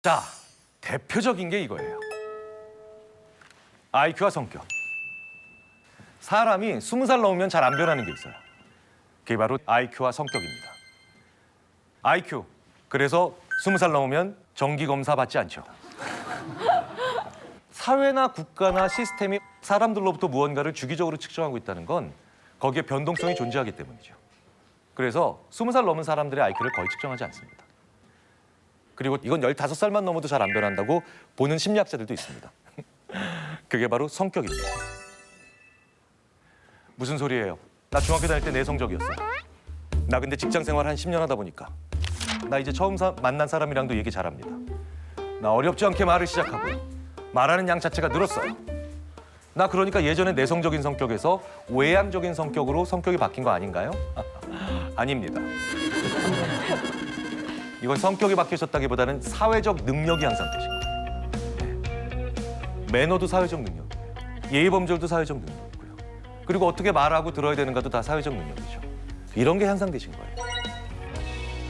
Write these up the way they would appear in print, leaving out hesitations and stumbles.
자, 대표적인 게 이거예요. IQ와 성격. 사람이 20살 넘으면 잘 안 변하는 게 있어요. 그게 바로 IQ와 성격입니다. IQ. 그래서 20살 넘으면 정기검사 받지 않죠. 사회나 국가나 시스템이 사람들로부터 무언가를 주기적으로 측정하고 있다는 건 거기에 변동성이 존재하기 때문이죠. 그래서 20살 넘은 사람들의 IQ를 거의 측정하지 않습니다. 그리고 이건 15살만 넘어도 잘 안 변한다고 보는 심리학자들도 있습니다. 그게 바로 성격입니다. 무슨 소리예요? 나 중학교 다닐 때 내성적이었어. 나 근데 직장 생활 한 10년 하다 보니까 나 이제 처음 만난 사람이랑도 얘기 잘합니다. 나 어렵지 않게 말을 시작하고 말하는 양 자체가 늘었어요. 나 그러니까 예전에 내성적인 성격에서 외향적인 성격으로 성격이 바뀐 거 아닌가요? 아닙니다. 이건 성격이 바뀌셨다기보다는 사회적 능력이 향상되신 거예요. 네. 매너도 사회적 능력, 예의 범절도 사회적 능력이고요. 그리고 어떻게 말하고 들어야 되는가도 다 사회적 능력이죠. 이런 게 향상되신 거예요.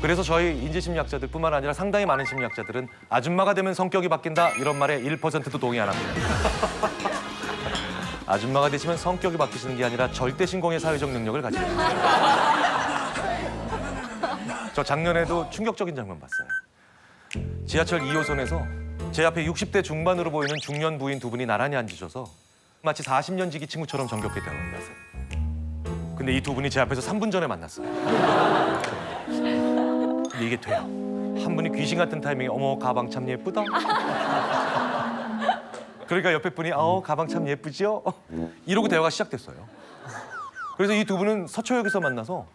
그래서 저희 인지심리학자들뿐만 아니라 상당히 많은 심리학자들은 아줌마가 되면 성격이 바뀐다 이런 말에 1%도 동의 안 합니다. 아줌마가 되시면 성격이 바뀌시는 게 아니라 절대 신공의 사회적 능력을 가지고 있습니다. 저 작년에도 충격적인 장면 봤어요. 지하철 2호선에서 제 앞에 60대 중반으로 보이는 중년 부인 두 분이 나란히 앉으셔서 마치 40년 지기 친구처럼 정겹게 대화했어요. 근데 이 두 분이 제 앞에서 3분 전에 만났어요. 근데 이게 돼요. 한 분이 귀신 같은 타이밍에 어머 가방 참 예쁘다. 그러니까 옆에 분이 가방 참 예쁘지요? 이러고 대화가 시작됐어요. 그래서 이 두 분은 서초역에서 만나서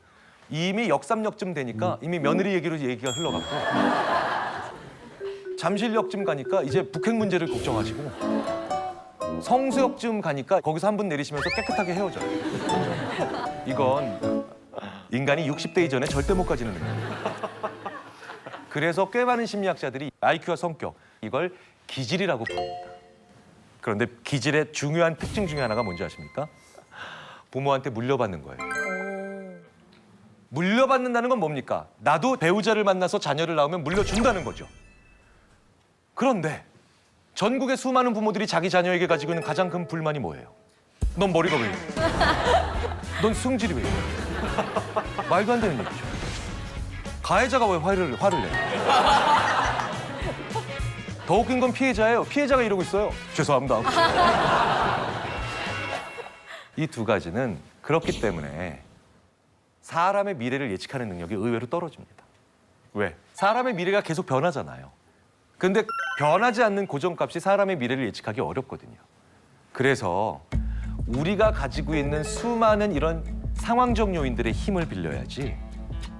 이미 역삼역쯤 되니까 이미 며느리 얘기로 얘기가 흘러갔고 잠실역쯤 가니까 이제 북핵 문제를 걱정하시고 성수역쯤 가니까 거기서 한 분 내리시면서 깨끗하게 헤어져요. 이건 인간이 60대 이전에 절대 못 가지는 능력입니다. 그래서 꽤 많은 심리학자들이 IQ와 성격 이걸 기질이라고 부릅니다. 그런데 기질의 중요한 특징 중에 하나가 뭔지 아십니까? 부모한테 물려받는 거예요. 물려받는다는 건 뭡니까? 나도 배우자를 만나서 자녀를 낳으면 물려준다는 거죠. 그런데 전국의 수많은 부모들이 자기 자녀에게 가지고 있는 가장 큰 불만이 뭐예요? 넌 머리가 왜 이래? 넌 승질이 왜 이래? 말도 안 되는 얘기죠. 가해자가 왜 화를 내? 더 웃긴 건 피해자예요. 피해자가 이러고 있어요. 죄송합니다. 이 두 가지는 그렇기 때문에 사람의 미래를 예측하는 능력이 의외로 떨어집니다. 왜? 사람의 미래가 계속 변하잖아요. 근데 변하지 않는 고정값이 사람의 미래를 예측하기 어렵거든요. 그래서 우리가 가지고 있는 수많은 이런 상황적 요인들의 힘을 빌려야지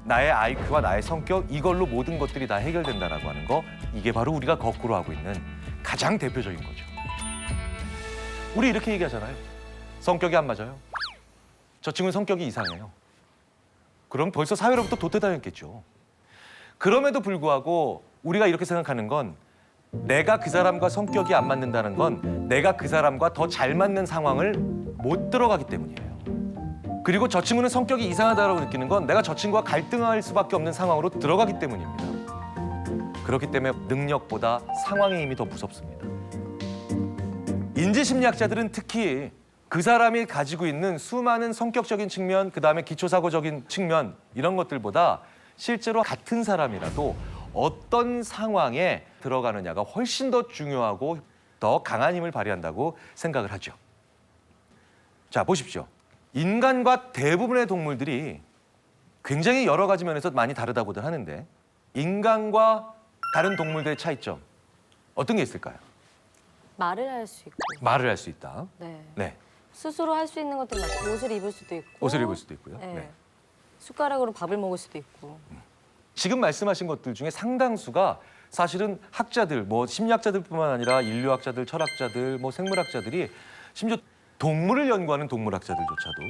나의 IQ와 나의 성격 이걸로 모든 것들이 다 해결된다라고 하는 거 이게 바로 우리가 거꾸로 하고 있는 가장 대표적인 거죠. 우리 이렇게 얘기하잖아요. 성격이 안 맞아요. 저 친구는 성격이 이상해요. 그럼 벌써 사회로부터 도태당했겠죠. 그럼에도 불구하고 우리가 이렇게 생각하는 건 내가 그 사람과 성격이 안 맞는다는 건 내가 그 사람과 더 잘 맞는 상황을 못 들어가기 때문이에요. 그리고 저 친구는 성격이 이상하다고 느끼는 건 내가 저 친구와 갈등할 수밖에 없는 상황으로 들어가기 때문입니다. 그렇기 때문에 능력보다 상황의 힘이 더 무섭습니다. 인지심리학자들은 특히 그 사람이 가지고 있는 수많은 성격적인 측면, 그다음에 기초사고적인 측면 이런 것들보다 실제로 같은 사람이라도 어떤 상황에 들어가느냐가 훨씬 더 중요하고 더 강한 힘을 발휘한다고 생각을 하죠. 자, 보십시오. 인간과 대부분의 동물들이 굉장히 여러 가지 면에서 많이 다르다고들 하는데 인간과 다른 동물들의 차이점 어떤 게 있을까요? 말을 할 수 있고. 말을 할 수 있다. 네. 네. 스스로 할 수 있는 것들 많고 옷을 입을 수도 있고. 옷을 입을 수도 있고요. 네. 네. 숟가락으로 밥을 먹을 수도 있고. 지금 말씀하신 것들 중에 상당수가 사실은 학자들, 뭐 심리학자들뿐만 아니라 인류학자들, 철학자들, 뭐 생물학자들이 심지어 동물을 연구하는 동물학자들조차도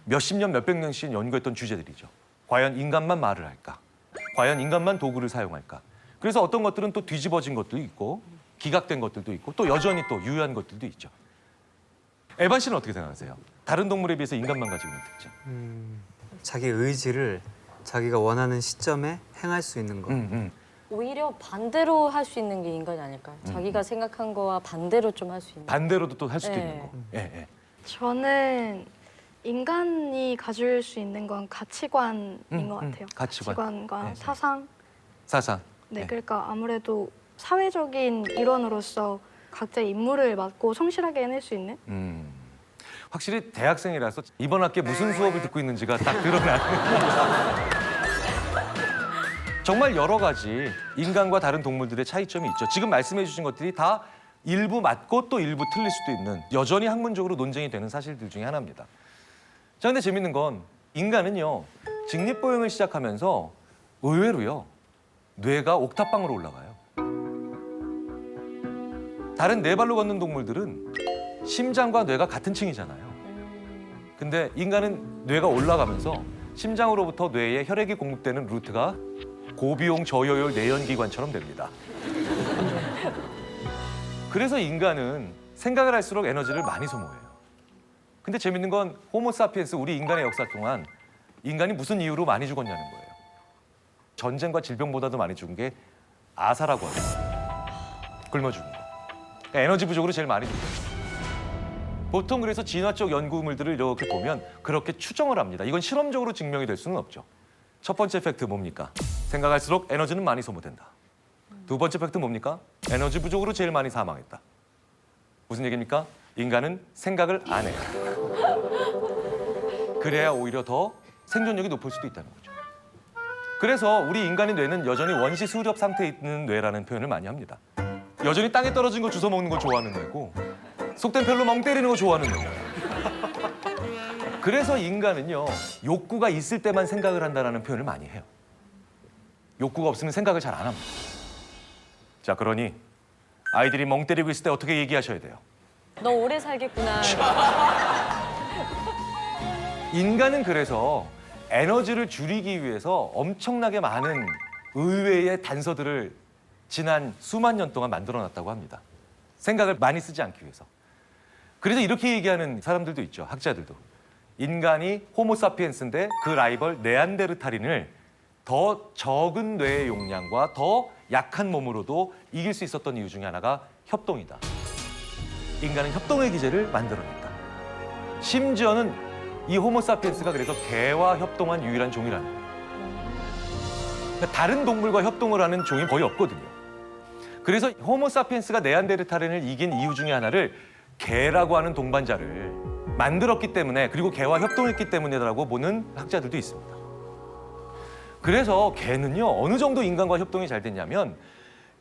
몇십 년, 몇백 년씩 연구했던 주제들이죠. 과연 인간만 말을 할까? 과연 인간만 도구를 사용할까? 그래서 어떤 것들은 또 뒤집어진 것도 있고 기각된 것들도 있고 또 여전히 또 유효한 것들도 있죠. 에반 씨는 어떻게 생각하세요? 다른 동물에 비해서 인간만 가지고 있는 특징. 자기 의지를 자기가 원하는 시점에 행할 수 있는 것. 오히려 반대로 할 수 있는 게 인간이 아닐까요? 자기가 생각한 거와 반대로 좀 할 수 있는. 반대로도 또 할 수도 네. 있는 거. 예, 예. 저는 인간이 가질 수 있는 건 가치관인 것 같아요. 가치관. 가치관과 네, 네. 사상. 사상. 네, 네. 그러니까 아무래도 사회적인 일원으로서 각자의 임무를 맡고 성실하게 해낼 수 있는. 확실히 대학생이라서 이번 학기에 무슨 수업을 듣고 있는지가 딱 드러나는. 정말 여러 가지 인간과 다른 동물들의 차이점이 있죠. 지금 말씀해 주신 것들이 다 일부 맞고 또 일부 틀릴 수도 있는 여전히 학문적으로 논쟁이 되는 사실들 중에 하나입니다. 자, 근데 재밌는 건 인간은요. 직립보행을 시작하면서 의외로요. 뇌가 옥탑방으로 올라가요. 다른 네 발로 걷는 동물들은 심장과 뇌가 같은 층이잖아요. 근데 인간은 뇌가 올라가면서 심장으로부터 뇌에 혈액이 공급되는 루트가 고비용 저효율 내연기관처럼 됩니다. 그래서 인간은 생각을 할수록 에너지를 많이 소모해요. 근데 재밌는 건 호모사피엔스 우리 인간의 역사 동안 인간이 무슨 이유로 많이 죽었냐는 거예요. 전쟁과 질병보다도 많이 죽은 게 아사라고 하죠. 굶어 죽은 거. 그러니까 에너지 부족으로 제일 많이 죽어요. 보통 그래서 진화적 연구물들을 이렇게 보면 그렇게 추정을 합니다. 이건 실험적으로 증명이 될 수는 없죠. 첫 번째 팩트 뭡니까? 생각할수록 에너지는 많이 소모된다. 두 번째 팩트 뭡니까? 에너지 부족으로 제일 많이 사망했다. 무슨 얘기입니까? 인간은 생각을 안 해요. 그래야 오히려 더 생존력이 높을 수도 있다는 거죠. 그래서 우리 인간의 뇌는 여전히 원시 수렵 상태에 있는 뇌라는 표현을 많이 합니다. 여전히 땅에 떨어진 거 주워 먹는 거 좋아하는 뇌고 속된 별로 멍 때리는 거 좋아하는 뇌예요. 그래서 인간은요. 욕구가 있을 때만 생각을 한다는 표현을 많이 해요. 욕구가 없으면 생각을 잘 안 합니다. 자, 그러니 아이들이 멍 때리고 있을 때 어떻게 얘기하셔야 돼요? 너 오래 살겠구나. 인간은 그래서 에너지를 줄이기 위해서 엄청나게 많은 의외의 단서들을 지난 수만 년 동안 만들어놨다고 합니다. 생각을 많이 쓰지 않기 위해서. 그래서 이렇게 얘기하는 사람들도 있죠. 학자들도. 인간이 호모사피엔스인데 그 라이벌 네안데르탈인을 더 적은 뇌의 용량과 더 약한 몸으로도 이길 수 있었던 이유 중에 하나가 협동이다. 인간은 협동의 기제를 만들어냈다. 심지어는 이 호모사피엔스가 그래서 개와 협동한 유일한 종이라는 거예요. 그러니까 다른 동물과 협동을 하는 종이 거의 없거든요. 그래서 호모사피엔스가 네안데르탈인을 이긴 이유 중에 하나를 개라고 하는 동반자를 만들었기 때문에 그리고 개와 협동했기 때문이라고 보는 학자들도 있습니다. 그래서 개는요 어느 정도 인간과 협동이 잘 됐냐면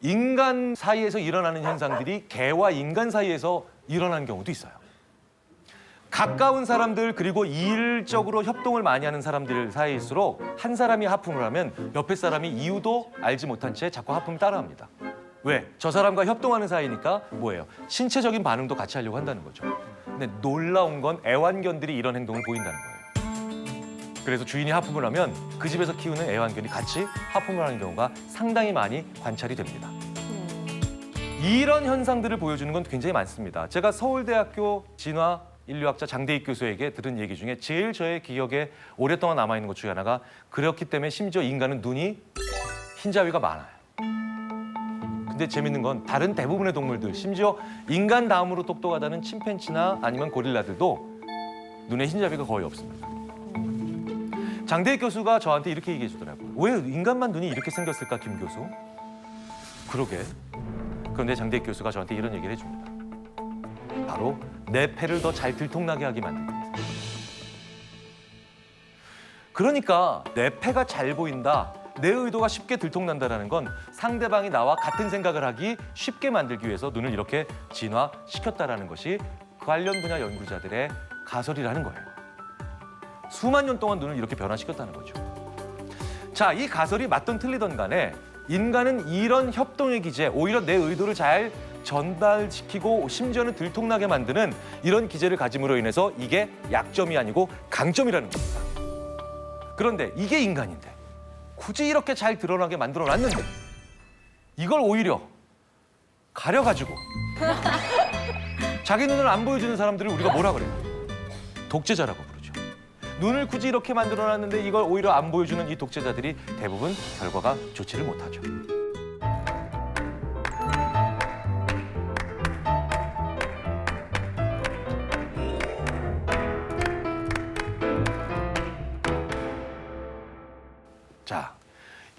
인간 사이에서 일어나는 현상들이 개와 인간 사이에서 일어나는 경우도 있어요. 가까운 사람들 그리고 일적으로 협동을 많이 하는 사람들 사이일수록 한 사람이 하품을 하면 옆에 사람이 이유도 알지 못한 채 자꾸 하품을 따라합니다. 왜? 저 사람과 협동하는 사이니까 뭐예요? 신체적인 반응도 같이 하려고 한다는 거죠. 근데 놀라운 건 애완견들이 이런 행동을 보인다는 거예요. 그래서 주인이 하품을 하면 그 집에서 키우는 애완견이 같이 하품을 하는 경우가 상당히 많이 관찰이 됩니다. 이런 현상들을 보여주는 건 굉장히 많습니다. 제가 서울대학교 진화 인류학자 장대익 교수에게 들은 얘기 중에 제일 저의 기억에 오랫동안 남아있는 것 중에 하나가 그렇기 때문에 심지어 인간은 눈이 흰자위가 많아요. 근데 재밌는 건 다른 대부분의 동물들, 심지어 인간 다음으로 똑똑하다는 침팬지나 아니면 고릴라들도 눈에 흰자위가 거의 없습니다. 장대익 교수가 저한테 이렇게 얘기해 주더라고요. 왜 인간만 눈이 이렇게 생겼을까, 김 교수? 그러게. 그런데 장대익 교수가 저한테 이런 얘기를 해줍니다. 바로 내 폐를 더 잘 들통나게 하게 만들기 위해서. 그러니까 내 폐가 잘 보인다, 내 의도가 쉽게 들통난다는 건 상대방이 나와 같은 생각을 하기 쉽게 만들기 위해서 눈을 이렇게 진화시켰다는 것이 관련 분야 연구자들의 가설이라는 거예요. 수만 년 동안 눈을 이렇게 변화시켰다는 거죠. 자, 이 가설이 맞든 틀리든 간에 인간은 이런 협동의 기제, 오히려 내 의도를 잘 전달시키고 심지어는 들통나게 만드는 이런 기제를 가짐으로 인해서 이게 약점이 아니고 강점이라는 겁니다. 그런데 이게 인간인데 굳이 이렇게 잘 드러나게 만들어놨는데 이걸 오히려 가려가지고 자기 눈을 안 보여주는 사람들을 우리가 뭐라 그래요? 독재자라고 부르죠. 눈을 굳이 이렇게 만들어놨는데 이걸 오히려 안 보여주는 이 독재자들이 대부분 결과가 좋지를 못하죠.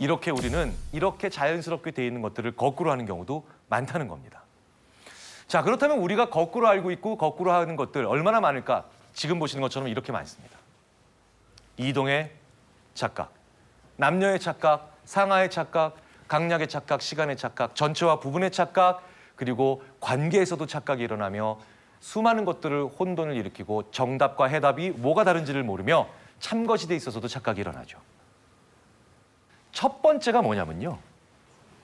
이렇게 우리는 이렇게 자연스럽게 돼 있는 것들을 거꾸로 하는 경우도 많다는 겁니다. 자, 그렇다면 우리가 거꾸로 알고 있고 거꾸로 하는 것들 얼마나 많을까? 지금 보시는 것처럼 이렇게 많습니다. 이동의 착각, 남녀의 착각, 상하의 착각, 강약의 착각, 시간의 착각, 전체와 부분의 착각, 그리고 관계에서도 착각이 일어나며 수많은 것들을 혼돈을 일으키고 정답과 해답이 뭐가 다른지를 모르며 참것이 돼 있어서도 착각이 일어나죠. 첫 번째가 뭐냐면요.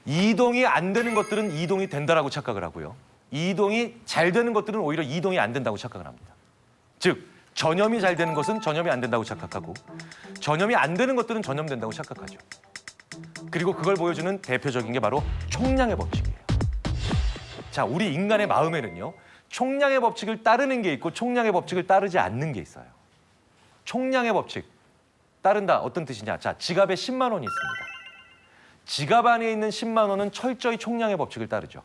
이동이 안 되는 것들은 이동이 된다라고 착각을 하고요. 이동이 잘 되는 것들은 오히려 이동이 안 된다고 착각을 합니다. 즉, 전염이 잘 되는 것은 전염이 안 된다고 착각하고 전염이 안 되는 것들은 전염된다고 착각하죠. 그리고 그걸 보여주는 대표적인 게 바로 총량의 법칙이에요. 자, 우리 인간의 마음에는요. 총량의 법칙을 따르는 게 있고 총량의 법칙을 따르지 않는 게 있어요. 총량의 법칙, 따른다. 어떤 뜻이냐? 자, 지갑에 10만 원이 있습니다. 지갑 안에 있는 10만 원은 철저히 총량의 법칙을 따르죠.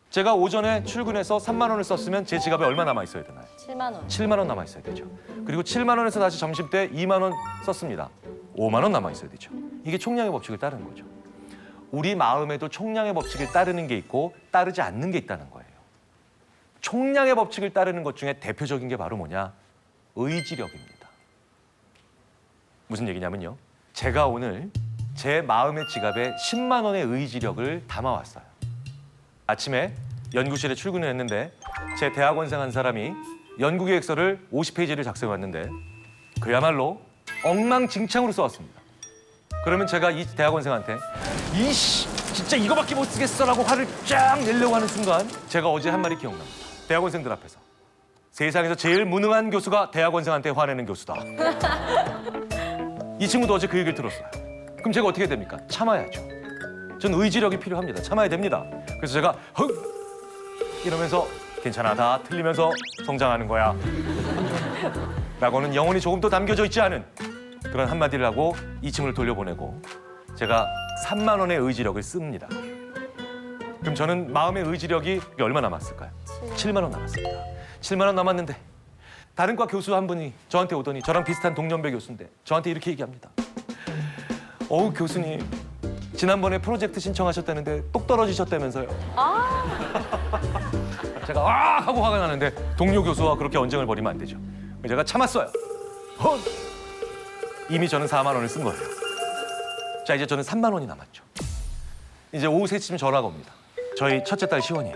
제가 오전에 출근해서 3만 원을 썼으면 제 지갑에 얼마 남아 있어야 되나요? 7만 원. 7만 원 남아 있어야 되죠. 그리고 7만 원에서 다시 점심 때 2만 원 썼습니다. 5만 원 남아 있어야 되죠. 이게 총량의 법칙을 따르는 거죠. 우리 마음에도 총량의 법칙을 따르는 게 있고 따르지 않는 게 있다는 거예요. 총량의 법칙을 따르는 것 중에 대표적인 게 바로 뭐냐? 의지력입니다. 무슨 얘기냐면요. 제가 오늘 제 마음의 지갑에 10만 원의 의지력을 담아왔어요. 아침에 연구실에 출근을 했는데 제 대학원생 한 사람이 연구 계획서를 50페이지를 작성해 왔는데 그야말로 엉망진창으로 써왔습니다. 그러면 제가 이 대학원생한테 이씨 진짜 이거밖에 못 쓰겠어라고 화를 쫙 내려고 하는 순간 제가 어제 한 말이 기억납니다. 대학원생들 앞에서 세상에서 제일 무능한 교수가 대학원생한테 화내는 교수다. 이 친구도 어제 그 얘기를 들었어요. 그럼 제가 어떻게 됩니까? 참아야죠. 전 의지력이 필요합니다. 참아야 됩니다. 그래서 제가 헉 이러면서 괜찮아, 다 틀리면서 성장하는 거야 라고는 영혼이 조금 더 담겨져 있지 않은 그런 한마디를 하고 이 친구를 돌려보내고 제가 3만 원의 의지력을 씁니다. 그럼 저는 마음의 의지력이 얼마 남았을까요? 7만 원 남았습니다. 7만 원 남았는데 다른 과 교수 한 분이 저한테 오더니 저랑 비슷한 동년배 교수인데 저한테 이렇게 얘기합니다. 어우 교수님 지난번에 프로젝트 신청하셨다는데 똑 떨어지셨다면서요. 제가 아 하고 화가 나는데 동료 교수와 그렇게 언쟁을 벌이면 안 되죠. 제가 참았어요. 이미 저는 4만 원을 쓴 거예요. 자, 이제 저는 3만 원이 남았죠. 이제 오후 3시쯤 전화가 옵니다. 저희 첫째 딸 시원이에요.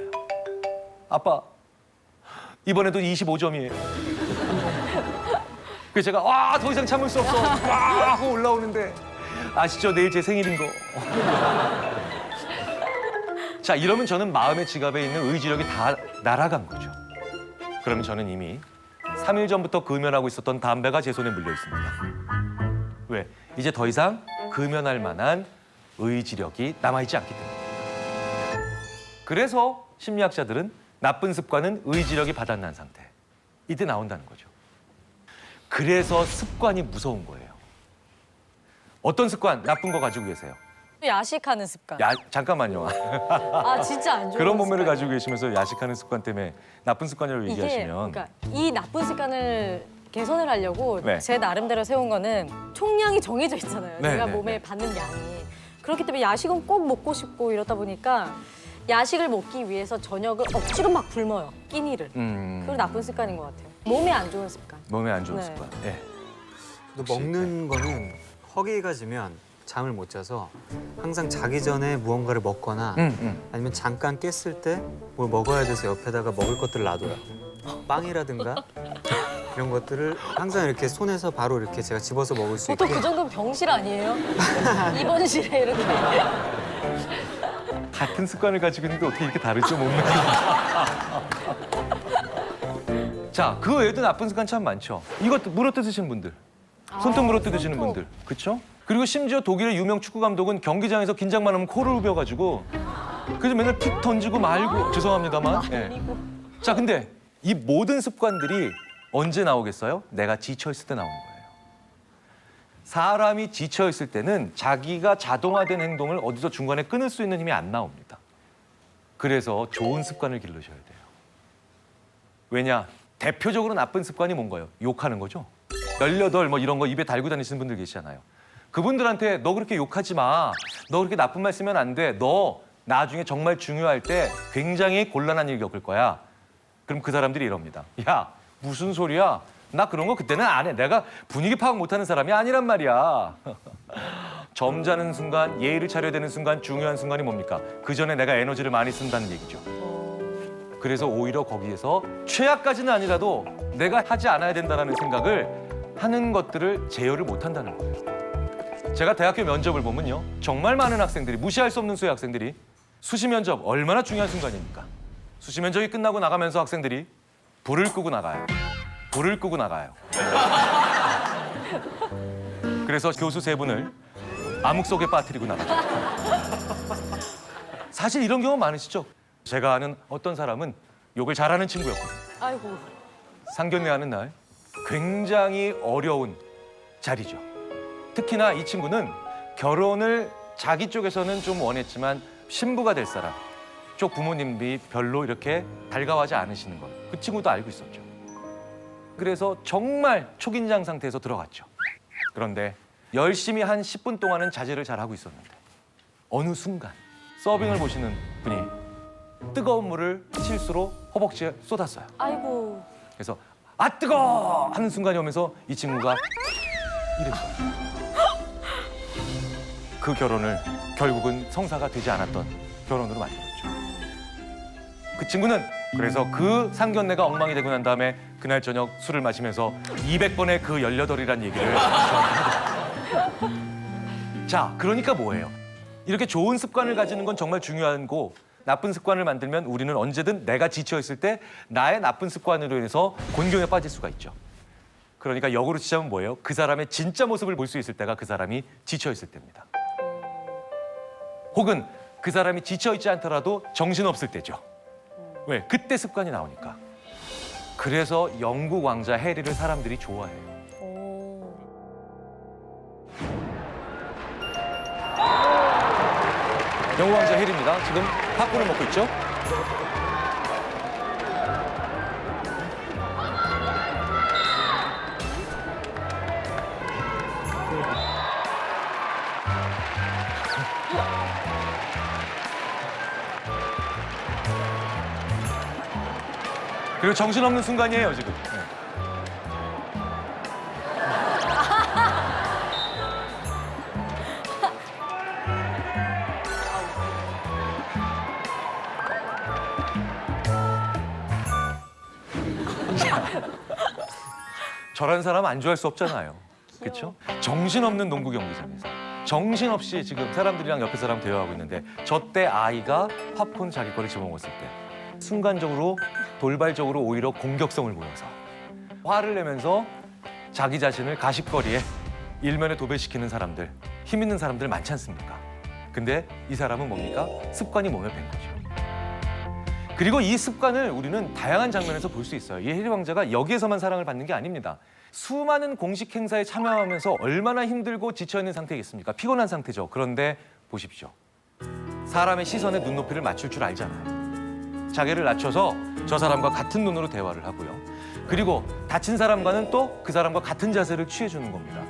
아빠, 이번에도 25점이에요. 그래서 제가 더 이상 참을 수 없어. 하고 올라오는데 아시죠? 내일 제 생일인 거. 자, 이러면 저는 마음의 지갑에 있는 의지력이 다 날아간 거죠. 그러면 저는 이미 3일 전부터 금연하고 있었던 담배가 제 손에 물려 있습니다. 왜? 이제 더 이상 금연할 만한 의지력이 남아있지 않기 때문에. 그래서 심리학자들은 나쁜 습관은 의지력이 바닥난 상태. 이때 나온다는 거죠. 그래서 습관이 무서운 거예요. 어떤 습관 나쁜 거 가지고 계세요? 야식하는 습관. 잠깐만요. 아 진짜 안 좋은 그런 몸매를 습관. 가지고 계시면서 야식하는 습관 때문에 나쁜 습관이라고 이게 얘기하시면 그러니까 이 나쁜 습관을 개선을 하려고 네. 제 나름대로 세운 거는 총량이 정해져 있잖아요. 네, 내가 네, 몸에 네. 받는 양이. 그렇기 때문에 야식은 꼭 먹고 싶고 이러다 보니까 야식을 먹기 위해서 저녁을 억지로 막 굶어요. 끼니를. 그게 나쁜 습관인 것 같아요. 몸에 안 좋은 습관. 몸에 안 좋은 네. 습관. 네. 또 먹는 거는 허기가 지면 잠을 못 자서 항상 자기 전에 무언가를 먹거나 아니면 잠깐 깼을 때 뭘 먹어야 돼서 옆에다가 먹을 것들을 놔둬요. 빵이라든가 이런 것들을 항상 이렇게 손에서 바로 이렇게 제가 집어서 먹을 수 있게. 보통 그 정도면 병실 아니에요? 입원실에 이렇게. 같은 습관을 가지고 있는데 어떻게 이렇게 다르죠, 몸매가? 자, 그 외에도 나쁜 습관 참 많죠. 이것도 물어뜯으시는 분들. 손톱 물어뜯으시는 손톱. 분들. 그렇죠? 그리고 심지어 독일의 유명 축구 감독은 경기장에서 긴장만 하면 코를 후벼가지고 그래서 맨날 픽 던지고 말고 죄송합니다만. 예. 자, 근데 이 모든 습관들이 언제 나오겠어요? 내가 지쳐있을 때 나오는 거예요. 사람이 지쳐있을 때는 자기가 자동화된 행동을 어디서 중간에 끊을 수 있는 힘이 안 나옵니다. 그래서 좋은 습관을 기르셔야 돼요. 왜냐? 대표적으로 나쁜 습관이 뭔가요? 욕하는 거죠. 18 뭐 이런 거 입에 달고 다니시는 분들 계시잖아요. 그분들한테 너 그렇게 욕하지 마. 너 그렇게 나쁜 말 쓰면 안 돼. 너 나중에 정말 중요할 때 굉장히 곤란한 일 겪을 거야. 그럼 그 사람들이 이럽니다. 야, 무슨 소리야? 나 그런 거 그때는 안 해. 내가 분위기 파악 못하는 사람이 아니란 말이야. 점잖은 순간, 예의를 차려야 되는 순간, 중요한 순간이 뭡니까? 그 전에 내가 에너지를 많이 쓴다는 얘기죠. 그래서 오히려 거기에서 최악까지는 아니라도 내가 하지 않아야 된다는 생각을 하는 것들을 제어를 못한다는 거예요. 제가 대학교 면접을 보면요. 정말 많은 학생들이, 무시할 수 없는 수의 학생들이 수시 면접 얼마나 중요한 순간입니까? 수시 면접이 끝나고 나가면서 학생들이 불을 끄고 나가요. 불을 끄고 나가요. 그래서 교수 세 분을 암흑 속에 빠뜨리고 나가죠. 사실 이런 경우 많으시죠? 제가 아는 어떤 사람은 욕을 잘하는 친구였거든요. 아이고. 상견례 하는 날 굉장히 어려운 자리죠. 특히나 이 친구는 결혼을 자기 쪽에서는 좀 원했지만 신부가 될 사람 쪽 부모님이 별로 이렇게 달가워하지 않으시는 걸 그 친구도 알고 있었죠. 그래서 정말 초긴장 상태에서 들어갔죠. 그런데 열심히 한 10분 동안은 자제를 잘하고 있었는데 어느 순간 서빙을 보시는 분이 뜨거운 물을 실수로 허벅지에 쏟았어요. 아이고. 그래서 아 뜨거! 하는 순간이 오면서 이 친구가 이랬어요. 그 결혼을 결국은 성사가 되지 않았던 결혼으로 만들었죠. 그 친구는 그래서 그 상견례가 엉망이 되고 난 다음에 그날 저녁 술을 마시면서 200번의 그 18이란 얘기를 자, 그러니까 뭐예요? 이렇게 좋은 습관을 가지는 건 정말 중요하고 나쁜 습관을 만들면 우리는 언제든 내가 지쳐있을 때 나의 나쁜 습관으로 인해서 곤경에 빠질 수가 있죠. 그러니까 역으로 치자면 뭐예요? 그 사람의 진짜 모습을 볼 수 있을 때가 그 사람이 지쳐있을 때입니다. 혹은 그 사람이 지쳐있지 않더라도 정신없을 때죠. 왜? 그때 습관이 나오니까. 그래서 영국 왕자 해리를 사람들이 좋아해요. 오. 영국 왕자 해리입니다. 지금 팝콘을 먹고 있죠? 그리고 정신없는 순간이에요, 지금. 네. 저런 사람 안 좋아할 수 없잖아요. 그렇죠? 정신없는 농구 경기장에서 정신없이 지금 사람들이랑 옆에 사람 대화하고 있는데 저 때 아이가 팝콘 자기 거를 집어먹었을 때 순간적으로 돌발적으로 오히려 공격성을 보여서 화를 내면서 자기 자신을 가십거리에 일면에 도배시키는 사람들, 힘 있는 사람들 많지 않습니까? 근데 이 사람은 뭡니까? 습관이 몸에 밴 거죠. 그리고 이 습관을 우리는 다양한 장면에서 볼 수 있어요. 이 해리 왕자가 여기에서만 사랑을 받는 게 아닙니다. 수많은 공식 행사에 참여하면서 얼마나 힘들고 지쳐있는 상태겠습니까? 피곤한 상태죠. 그런데 보십시오. 사람의 시선에 눈높이를 맞출 줄 알잖아요. 자기를 낮춰서 저 사람과 같은 눈으로 대화를 하고요. 그리고 다친 사람과는 또 그 사람과 같은 자세를 취해주는 겁니다.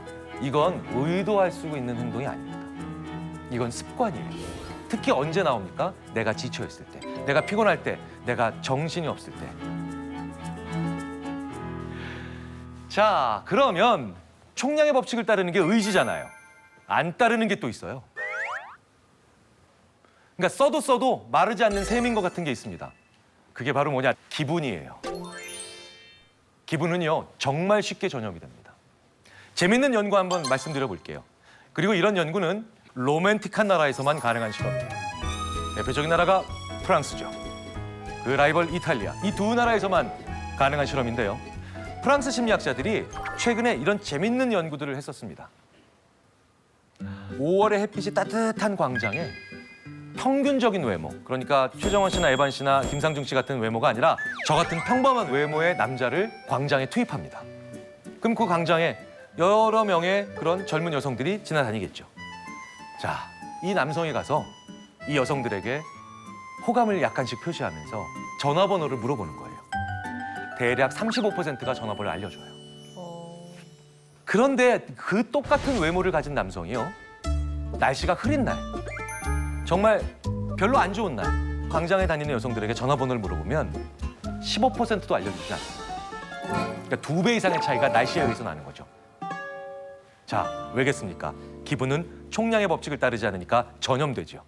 이건 의도할 수 있는 행동이 아닙니다. 이건 습관이에요. 특히 언제 나옵니까? 내가 지쳐있을 때, 내가 피곤할 때, 내가 정신이 없을 때. 자, 그러면 총량의 법칙을 따르는 게 의지잖아요. 안 따르는 게 또 있어요. 그러니까 써도 마르지 않는 샘인 것 같은 게 있습니다. 그게 바로 뭐냐? 기분이에요. 기분은요, 정말 쉽게 전염이 됩니다. 재밌는 연구 한번 말씀드려 볼게요. 그리고 이런 연구는 로맨틱한 나라에서만 가능한 실험이에요. 대표적인 나라가 프랑스죠. 그 라이벌 이탈리아. 이 두 나라에서만 가능한 실험인데요. 프랑스 심리학자들이 최근에 이런 재밌는 연구들을 했었습니다. 5월의 햇빛이 따뜻한 광장에 평균적인 외모, 그러니까 최정원 씨나 에반 씨나 김상중 씨 같은 외모가 아니라 저 같은 평범한 외모의 남자를 광장에 투입합니다. 그럼 그 광장에 여러 명의 그런 젊은 여성들이 지나다니겠죠. 자, 이 남성이 가서 이 여성들에게 호감을 약간씩 표시하면서 전화번호를 물어보는 거예요. 대략 35%가 전화번호를 알려줘요. 그런데 그 똑같은 외모를 가진 남성이요. 날씨가 흐린 날, 정말 별로 안 좋은 날, 광장에 다니는 여성들에게 전화번호를 물어보면 15%도 알려주지 않습니다. 그러니까 2배 이상의 차이가 날씨에 의해서 나는 거죠. 자, 왜겠습니까? 기분은 총량의 법칙을 따르지 않으니까 전염되죠.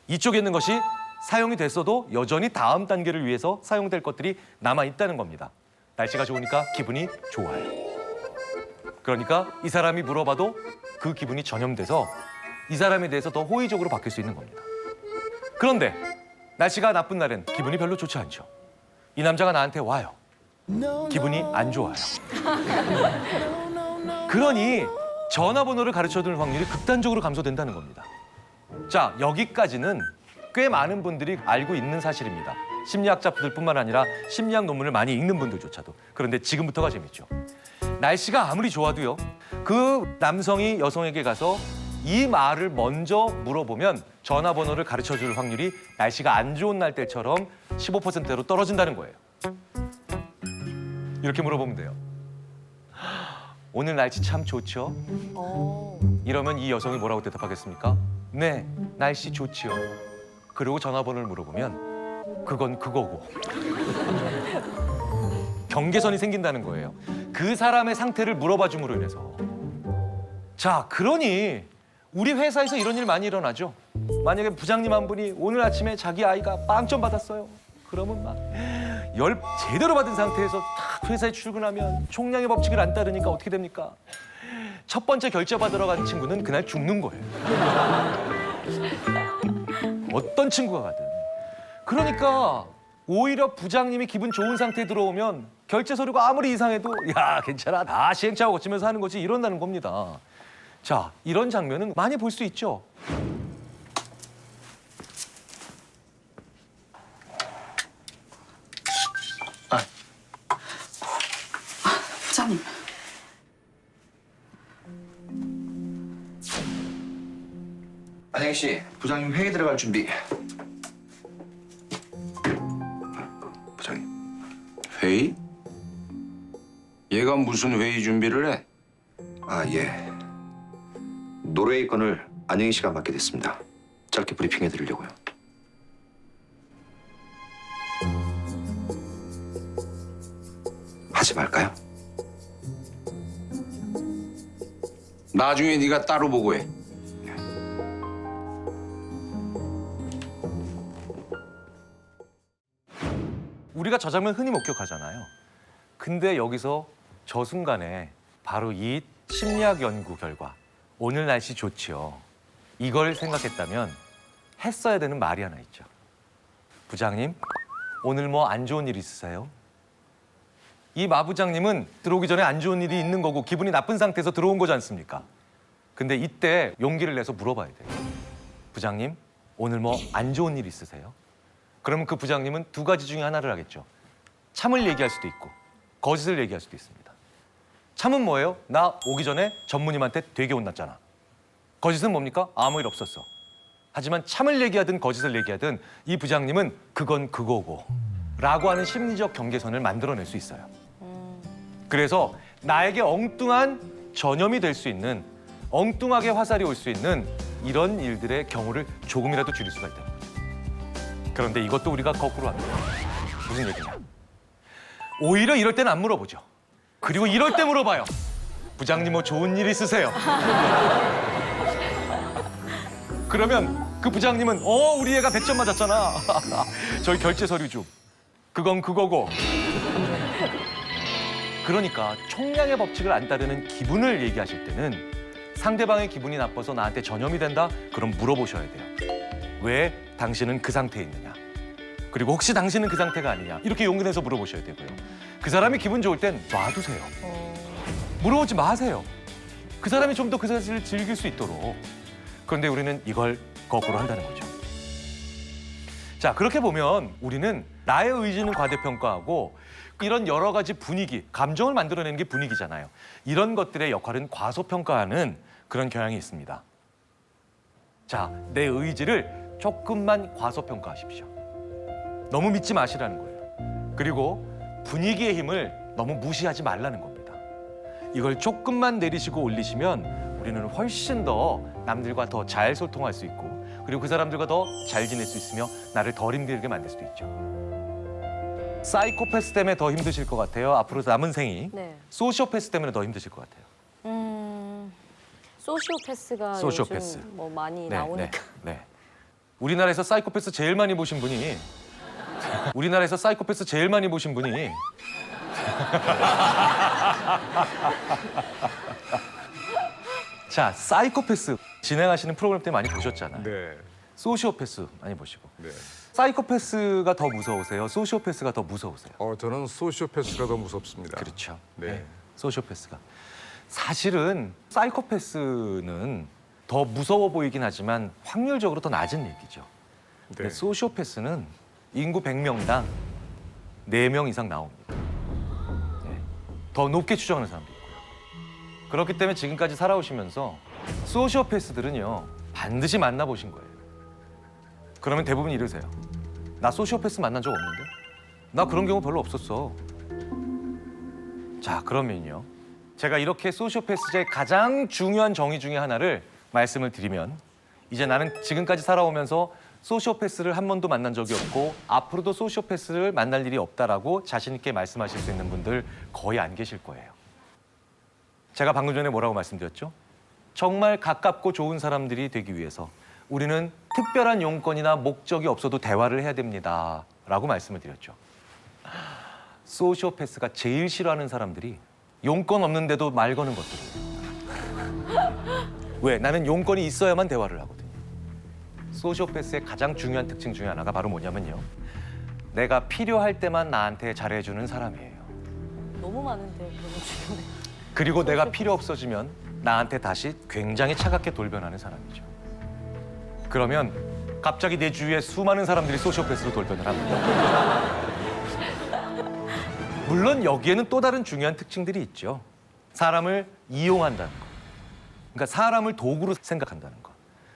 이쪽에 있는 것이 사용이 됐어도 여전히 다음 단계를 위해서 사용될 것들이 남아있다는 겁니다. 날씨가 좋으니까 기분이 좋아요. 그러니까 이 사람이 물어봐도 그 기분이 전염돼서 이 사람에 대해서 더 호의적으로 바뀔 수 있는 겁니다. 그런데 날씨가 나쁜 날엔 기분이 별로 좋지 않죠. 이 남자가 나한테 와요. 기분이 안 좋아요. 그러니 전화번호를 가르쳐줄 확률이 극단적으로 감소된다는 겁니다. 자, 여기까지는 꽤 많은 분들이 알고 있는 사실입니다. 심리학자들뿐만 아니라 심리학 논문을 많이 읽는 분들조차도. 그런데 지금부터가 재밌죠. 날씨가 아무리 좋아도요, 그 남성이 여성에게 가서 이 말을 먼저 물어보면 전화번호를 가르쳐줄 확률이 날씨가 안 좋은 날 때처럼 15%로 떨어진다는 거예요. 이렇게 물어보면 돼요. 오늘 날씨 참 좋죠? 이러면 이 여성이 뭐라고 대답하겠습니까? 네, 날씨 좋지요. 그리고 전화번호를 물어보면 그건 그거고. 경계선이 생긴다는 거예요. 그 사람의 상태를 물어봐 줌으로 인해서. 자, 그러니 우리 회사에서 이런 일 많이 일어나죠. 만약에 부장님 한 분이 오늘 아침에 자기 아이가 빵점 받았어요. 그러면 막 열 제대로 받은 상태에서 딱 회사에 출근하면 총량의 법칙을 안 따르니까 어떻게 됩니까? 첫 번째 결제 받으러 간 친구는 그날 죽는 거예요. 어떤 친구가 가든. 그러니까 오히려 부장님이 기분 좋은 상태에 들어오면 결제 서류가 아무리 이상해도 야, 괜찮아. 다 시행착오 거치면서 하는 거지 이런다는 겁니다. 자, 이런 장면은 많이 볼 수 있죠. 부장님. 안영희 씨, 부장님 회의 들어갈 준비. 부장님, 회의? 얘가 무슨 회의 준비를 해? 아, 예. 노르웨이 건을 안영희 씨가 맡게 됐습니다. 짧게 브리핑해 드리려고요. 하지 말까요? 나중에 네가 따로 보고해. 우리가 저 장면 흔히 목격하잖아요. 근데 여기서 저 순간에 바로 이 심리학 연구 결과, 오늘 날씨 좋지요. 이걸 생각했다면 했어야 되는 말이 하나 있죠. 부장님, 오늘 뭐 안 좋은 일 있으세요? 이 마부장님은 들어오기 전에 안 좋은 일이 있는 거고 기분이 나쁜 상태에서 들어온 거지 않습니까? 근데 이때 용기를 내서 물어봐야 돼요. 부장님, 오늘 뭐 안 좋은 일 있으세요? 그러면 그 부장님은 두 가지 중에 하나를 하겠죠. 참을 얘기할 수도 있고 거짓을 얘기할 수도 있습니다. 참은 뭐예요? 나 오기 전에 전무님한테 되게 혼났잖아. 거짓은 뭡니까? 아무 일 없었어. 하지만 참을 얘기하든 거짓을 얘기하든 이 부장님은 그건 그거고 라고 하는 심리적 경계선을 만들어낼 수 있어요. 그래서 나에게 엉뚱한 전염이 될 수 있는, 엉뚱하게 화살이 올 수 있는 이런 일들의 경우를 조금이라도 줄일 수가 있다는 거죠. 그런데 이것도 우리가 거꾸로 합니다. 무슨 얘기냐? 오히려 이럴 때는 안 물어보죠. 그리고 이럴 때 물어봐요. 부장님 뭐 좋은 일 있으세요? 그러면 그 부장님은 우리 애가 100점 맞았잖아. 저희 결제 서류 좀. 그건 그거고. 그러니까 총량의 법칙을 안 따르는 기분을 얘기하실 때는 상대방의 기분이 나빠서 나한테 전염이 된다? 그럼 물어보셔야 돼요. 왜 당신은 그 상태에 있느냐? 그리고 혹시 당신은 그 상태가 아니냐? 이렇게 용기 내서 물어보셔야 되고요. 그 사람이 기분 좋을 땐 놔두세요. 물어보지 마세요. 그 사람이 좀 더 그 사실을 즐길 수 있도록. 그런데 우리는 이걸 거꾸로 한다는 거죠. 자, 그렇게 보면 우리는 나의 의지는 과대평가하고 이런 여러 가지 분위기, 감정을 만들어내는 게 분위기잖아요. 이런 것들의 역할은 과소평가하는 그런 경향이 있습니다. 자, 내 의지를 조금만 과소평가하십시오. 너무 믿지 마시라는 거예요. 그리고 분위기의 힘을 너무 무시하지 말라는 겁니다. 이걸 조금만 내리시고 올리시면 우리는 훨씬 더 남들과 더 잘 소통할 수 있고 그리고 그 사람들과 더 잘 지낼 수 있으며 나를 덜 힘들게 만들 수도 있죠. 사이코패스 때문에 더 힘드실 것 같아요. 앞으로 남은 생이. 네. 소시오패스 때문에 더 힘드실 것 같아요. 소시오패스가 소시오패스. 요즘 뭐 많이 네, 나오니까. 네. 우리나라에서 사이코패스 제일 많이 보신 분이 우리나라에서 사이코패스 제일 많이 보신 분이 자, 사이코패스 진행하시는 프로그램 때 많이 보셨잖아요. 네. 소시오패스 많이 보시고. 네. 사이코패스가 더 무서우세요? 소시오패스가 더 무서우세요? 저는 소시오패스가 더 무섭습니다. 그렇죠. 네. 소시오패스가. 사실은 사이코패스는 더 무서워 보이긴 하지만 확률적으로 더 낮은 얘기죠. 근데 네. 소시오패스는 인구 100명당 4명 이상 나옵니다. 네. 더 높게 추정하는 사람도 있고요. 그렇기 때문에 지금까지 살아오시면서 소시오패스들은요 반드시 만나보신 거예요. 그러면 대부분 이러세요. 나 소시오패스 만난 적 없는데? 나 그런 경우 별로 없었어. 자, 그러면요. 제가 이렇게 소시오패스의 가장 중요한 정의 중에 하나를 말씀을 드리면 이제 나는 지금까지 살아오면서 소시오패스를 한 번도 만난 적이 없고 앞으로도 소시오패스를 만날 일이 없다라고 자신 있게 말씀하실 수 있는 분들 거의 안 계실 거예요. 제가 방금 전에 뭐라고 말씀드렸죠? 정말 가깝고 좋은 사람들이 되기 위해서 우리는 특별한 용건이나 목적이 없어도 대화를 해야 됩니다. 라고 말씀을 드렸죠. 소시오패스가 제일 싫어하는 사람들이 용건 없는데도 말 거는 것들이에요. 왜? 나는 용건이 있어야만 대화를 하거든요. 소시오패스의 가장 중요한 특징 중에 하나가 바로 뭐냐면요. 내가 필요할 때만 나한테 잘해주는 사람이에요. 너무 많은데 그런 주변에. 그리고 내가 필요 없어지면 나한테 다시 굉장히 차갑게 돌변하는 사람이죠. 그러면 갑자기 내 주위에 수많은 사람들이 소시오패스로 돌변을 합니다. 물론 여기에는 또 다른 중요한 특징들이 있죠. 사람을 이용한다는 거. 그러니까 사람을 도구로 생각한다는 거.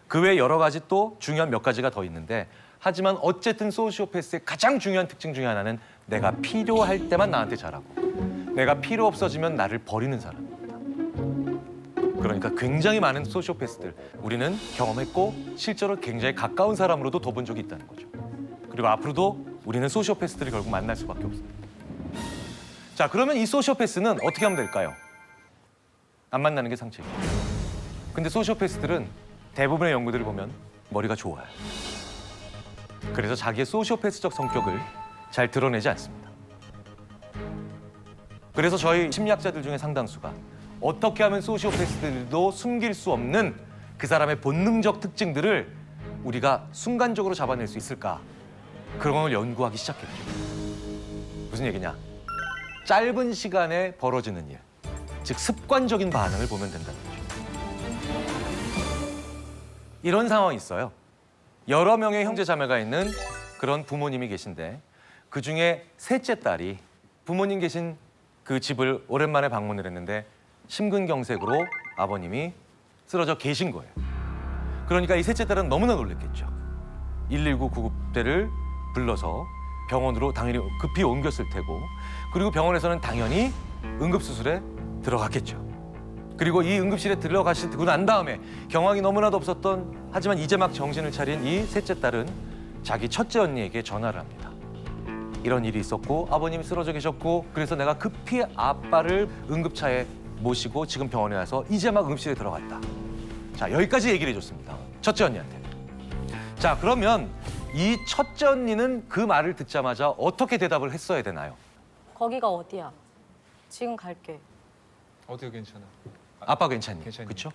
그 외에 여러 가지 또 중요한 몇 가지가 더 있는데 하지만 어쨌든 소시오패스의 가장 중요한 특징 중에 하나는 내가 필요할 때만 나한테 잘하고 내가 필요 없어지면 나를 버리는 사람입니다. 그러니까 굉장히 많은 소시오패스들 우리는 경험했고 실제로 굉장히 가까운 사람으로도 둬본 적이 있다는 거죠. 그리고 앞으로도 우리는 소시오패스들을 결국 만날 수밖에 없습니다. 자, 그러면 이 소시오패스는 어떻게 하면 될까요? 안 만나는 게 상책이에요. 근데 소시오패스들은 대부분의 연구들을 보면 머리가 좋아요. 그래서 자기의 소시오패스적 성격을 잘 드러내지 않습니다. 그래서 저희 심리학자들 중에 상당수가 어떻게 하면 소시오패스들도 숨길 수 없는 그 사람의 본능적 특징들을 우리가 순간적으로 잡아낼 수 있을까? 그런 걸 연구하기 시작했죠. 무슨 얘기냐? 짧은 시간에 벌어지는 일, 즉 습관적인 반응을 보면 된다는 거죠. 이런 상황이 있어요. 여러 명의 형제 자매가 있는 그런 부모님이 계신데 그중에 셋째 딸이 부모님 계신 그 집을 오랜만에 방문을 했는데 심근경색으로 아버님이 쓰러져 계신 거예요. 그러니까 이 셋째 딸은 너무나 놀랐겠죠. 119 구급대를 불러서 병원으로 당연히 급히 옮겼을 테고 그리고 병원에서는 당연히 응급수술에 들어갔겠죠. 그리고 이 응급실에 들어가시고 난 다음에 경황이 너무나도 없었던 하지만 이제 막 정신을 차린 이 셋째 딸은 자기 첫째 언니에게 전화를 합니다. 이런 일이 있었고 아버님이 쓰러져 계셨고 그래서 내가 급히 아빠를 응급차에 모시고 지금 병원에 와서 이제 막 응급실에 들어갔다. 자, 여기까지 얘기를 해줬습니다. 첫째 언니한테. 자, 그러면 이 첫째 언니는 그 말을 듣자마자 어떻게 대답을 했어야 되나요? 거기가 어디야? 지금 갈게. 어디가 괜찮아? 아빠 괜찮니? 괜찮니? 그렇죠?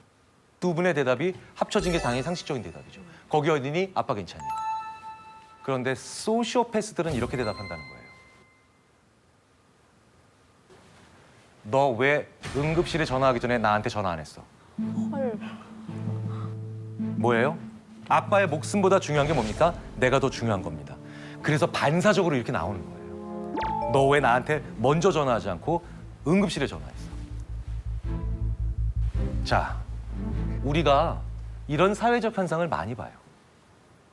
두 분의 대답이 합쳐진 게 당연히 상식적인 대답이죠. 거기 어디니? 아빠 괜찮니? 그런데 소시오패스들은 이렇게 대답한다는 거예요. 너 왜 응급실에 전화하기 전에 나한테 전화 안 했어? 헐. 뭐예요? 아빠의 목숨보다 중요한 게 뭡니까? 내가 더 중요한 겁니다. 그래서 반사적으로 이렇게 나오는 거예요. 너 왜 나한테 먼저 전화하지 않고 응급실에 전화했어? 자, 우리가 이런 사회적 현상을 많이 봐요.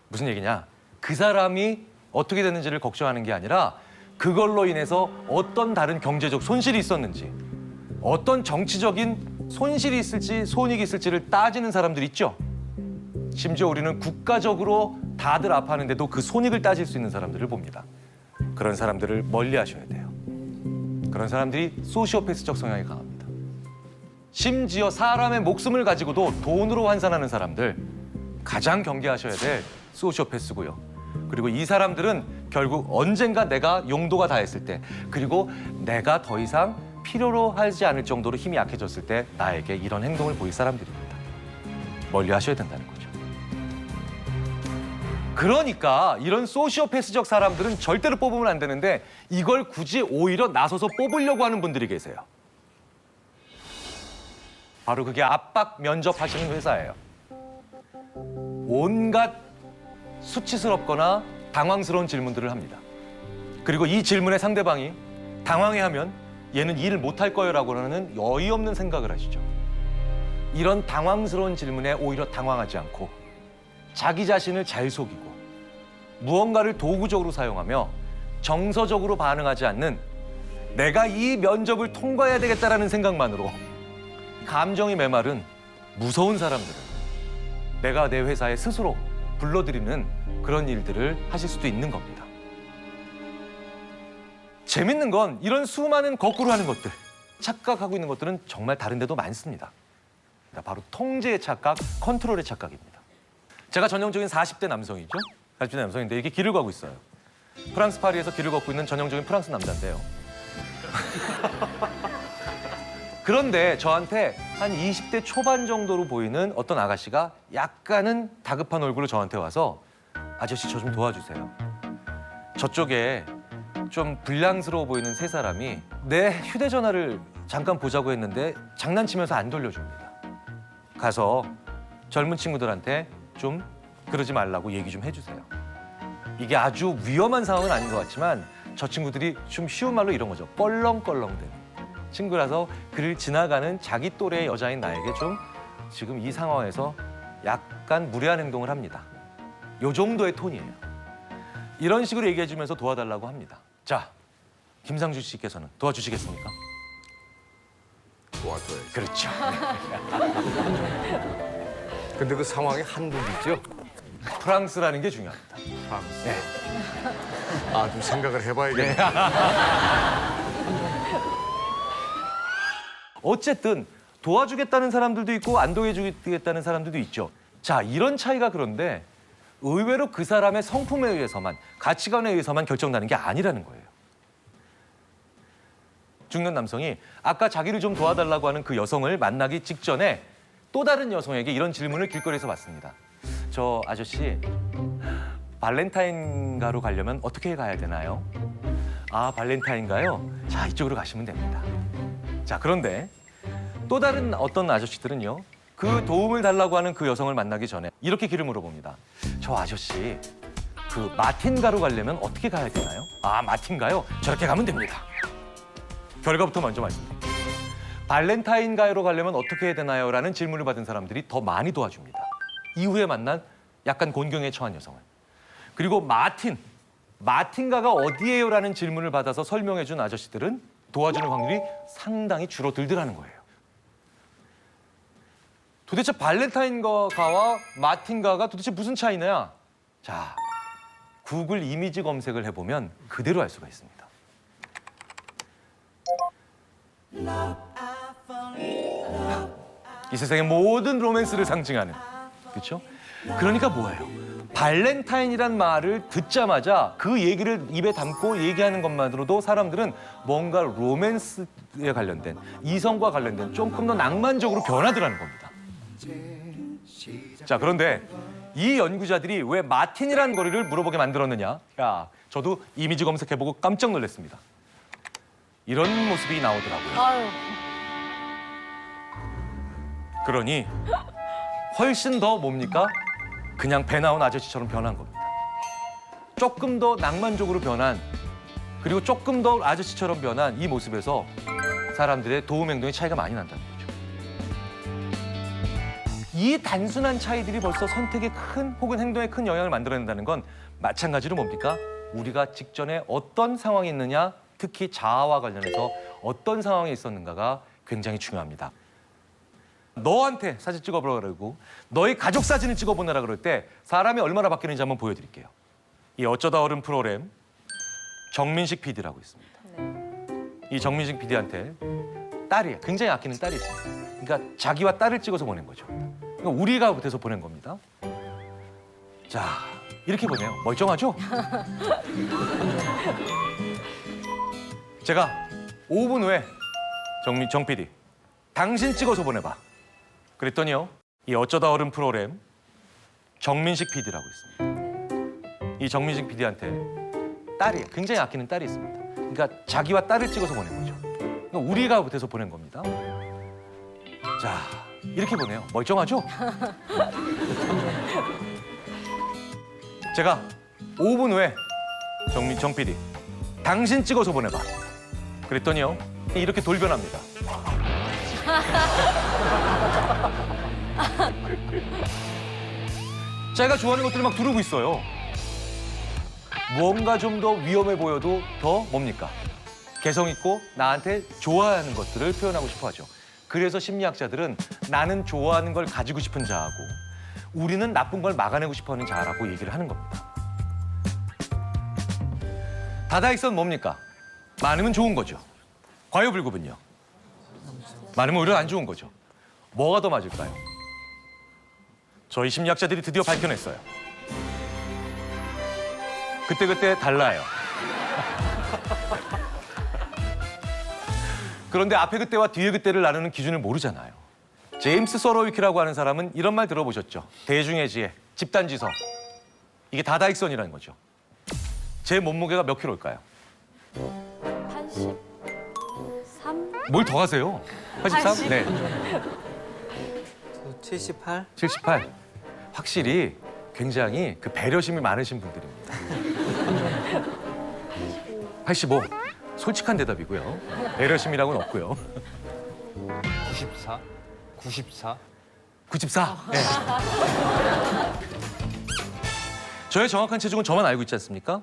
무슨 얘기냐? 그 사람이 어떻게 됐는지를 걱정하는 게 아니라 그걸로 인해서 어떤 다른 경제적 손실이 있었는지 어떤 정치적인 손실이 있을지 손익이 있을지를 따지는 사람들 있죠. 심지어 우리는 국가적으로 다들 아파하는데도 그 손익을 따질 수 있는 사람들을 봅니다. 그런 사람들을 멀리 하셔야 돼요. 그런 사람들이 소시오패스적 성향이 강합니다. 심지어 사람의 목숨을 가지고도 돈으로 환산하는 사람들, 가장 경계하셔야 될 소시오패스고요. 그리고 이 사람들은 결국 언젠가 내가 용도가 다했을 때, 그리고 내가 더 이상 필요로 하지 않을 정도로 힘이 약해졌을 때 나에게 이런 행동을 보일 사람들입니다. 멀리 하셔야 된다는 거죠. 그러니까 이런 소시오패스적 사람들은 절대로 뽑으면 안 되는데 이걸 굳이 오히려 나서서 뽑으려고 하는 분들이 계세요. 바로 그게 압박 면접하시는 회사예요. 온갖 수치스럽거나 당황스러운 질문들을 합니다. 그리고 이 질문에 상대방이 당황해하면 얘는 일을 못할 거예요라고 하는 어이없는 생각을 하시죠. 이런 당황스러운 질문에 오히려 당황하지 않고 자기 자신을 잘 속이고 무언가를 도구적으로 사용하며 정서적으로 반응하지 않는 내가 이 면접을 통과해야 되겠다라는 생각만으로 감정이 메마른 무서운 사람들은 내가 내 회사에 스스로 불러들이는 그런 일들을 하실 수도 있는 겁니다. 재밌는 건 이런 수많은 거꾸로 하는 것들, 착각하고 있는 것들은 정말 다른 데도 많습니다. 바로 통제의 착각, 컨트롤의 착각입니다. 제가 전형적인 40대 남성이죠. 40대 남성인데 이게 길을 가고 있어요. 프랑스 파리에서 길을 걷고 있는 전형적인 프랑스 남자인데요. 그런데 저한테 한 20대 초반 정도로 보이는 어떤 아가씨가 약간은 다급한 얼굴로 저한테 와서 아저씨 저 좀 도와주세요. 저쪽에 좀 불량스러워 보이는 세 사람이 내 휴대전화를 잠깐 보자고 했는데 장난치면서 안 돌려줍니다. 가서 젊은 친구들한테 좀 그러지 말라고 얘기 좀 해주세요. 이게 아주 위험한 상황은 아닌 것 같지만 저 친구들이 좀 쉬운 말로 이런 거죠. 껄렁껄렁대는 친구라서 그를 지나가는 자기 또래의 여자인 나에게 좀 지금 이 상황에서 약간 무례한 행동을 합니다. 요 정도의 톤이에요. 이런 식으로 얘기해주면서 도와달라고 합니다. 자, 김상준 씨께서는 도와주시겠습니까? 도와줘야지. 그렇죠. 근데 그 상황이 한국이죠? 프랑스라는 게 중요합니다. 프랑스. 네. 아, 좀 생각을 해봐야겠네. 어쨌든 도와주겠다는 사람들도 있고 안 도와주겠다는 사람들도 있죠. 자, 이런 차이가 그런데 의외로 그 사람의 성품에 의해서만, 가치관에 의해서만 결정나는 게 아니라는 거예요. 중년 남성이 아까 자기를 좀 도와달라고 하는 그 여성을 만나기 직전에 또 다른 여성에게 이런 질문을 길거리에서 받습니다. 저 아저씨, 발렌타인가로 가려면 어떻게 가야 되나요? 아, 발렌타인가요? 자, 이쪽으로 가시면 됩니다. 자, 그런데 또 다른 어떤 아저씨들은요, 그 도움을 달라고 하는 그 여성을 만나기 전에 이렇게 길을 물어봅니다. 저 아저씨, 그 마틴가로 가려면 어떻게 가야 되나요? 아, 마틴가요? 저렇게 가면 됩니다. 결과부터 먼저 말씀드릴게요. 발렌타인가로 가려면 어떻게 해야 되나요? 라는 질문을 받은 사람들이 더 많이 도와줍니다. 이후에 만난 약간 곤경에 처한 여성을. 그리고 마틴가가 어디예요? 라는 질문을 받아서 설명해준 아저씨들은 도와주는 확률이 상당히 줄어들더라는 거예요. 도대체 발렌타인가와 마틴가가 도대체 무슨 차이냐? 자, 구글 이미지 검색을 해보면 그대로 알 수가 있습니다. 이 세상의 모든 로맨스를 상징하는, 그렇죠? 그러니까 뭐예요? 발렌타인이란 말을 듣자마자 그 얘기를 입에 담고 얘기하는 것만으로도 사람들은 뭔가 로맨스에 관련된, 이성과 관련된 조금 더 낭만적으로 변하더라는 겁니다. 자, 그런데 이 연구자들이 왜 마틴이라는 거리를 물어보게 만들었느냐? 야, 저도 이미지 검색해보고 깜짝 놀랐습니다. 이런 모습이 나오더라고요. 아유, 그러니 훨씬 더 뭡니까? 그냥 배 나온 아저씨처럼 변한 겁니다. 조금 더 낭만적으로 변한, 그리고 조금 더 아저씨처럼 변한 이 모습에서 사람들의 도움 행동의 차이가 많이 난다는 거죠. 이 단순한 차이들이 벌써 선택에 큰, 혹은 행동에 큰 영향을 만들어낸다는 건 마찬가지로 뭡니까? 우리가 직전에 어떤 상황이 있느냐, 특히 자아와 관련해서 어떤 상황이 있었는가가 굉장히 중요합니다. 너한테 사진 찍어보라 그러고 너의 가족 사진을 찍어보내라 그럴 때 사람이 얼마나 바뀌는지 한번 보여드릴게요. 이 어쩌다 어른 프로그램 정민식 PD라고 있습니다. 이 정민식 PD한테 딸이 굉장히 아끼는 딸이 있습니다. 그러니까 자기와 딸을 찍어서 보낸 거죠. 그러니까 우리가 돼서 보낸 겁니다. 자, 이렇게 보내요. 멀쩡하죠? 제가 5분 후에 정 PD, 당신 찍어서 보내봐. 그랬더니요, 이 어쩌다 어른 프로그램 정민식 PD라고 있습니다. 이 정민식 PD한테 딸이 굉장히 아끼는 딸이 있습니다. 그러니까 자기와 딸을 찍어서 보낸 거죠. 그러니까 우리가 돼서 보낸 겁니다. 자, 이렇게 보내요. 멀쩡하죠? 제가 5분 후에 정 PD, 당신 찍어서 보내봐. 그랬더니요, 이렇게 돌변합니다. 제가 좋아하는 것들을 막 두르고 있어요. 무언가 좀 더 위험해 보여도 더 뭡니까? 개성 있고 나한테 좋아하는 것들을 표현하고 싶어 하죠. 그래서 심리학자들은 나는 좋아하는 걸 가지고 싶은 자하고 우리는 나쁜 걸 막아내고 싶어 하는 자라고 얘기를 하는 겁니다. 다다익선 뭡니까? 많으면 좋은 거죠. 과유불급은요? 많으면 오히려 안 좋은 거죠. 뭐가 더 맞을까요? 저희 심리학자들이 드디어 밝혀냈어요. 그때그때 달라요. 그런데 앞에 그때와 뒤에 그때를 나누는 기준을 모르잖아요. 제임스 서로위키라고 하는 사람은 이런 말 들어보셨죠? 대중의 지혜, 집단지성. 이게 다다익선이라는 거죠. 제 몸무게가 몇 킬로일까요? 83? 뭘 더 하세요? 83? 네. 78? 78. 확실히 굉장히 그 배려심이 많으신 분들입니다. 85. 솔직한 대답이고요. 배려심이라고는 없고요. 94? 94? 94. 네. 저의 정확한 체중은 저만 알고 있지 않습니까?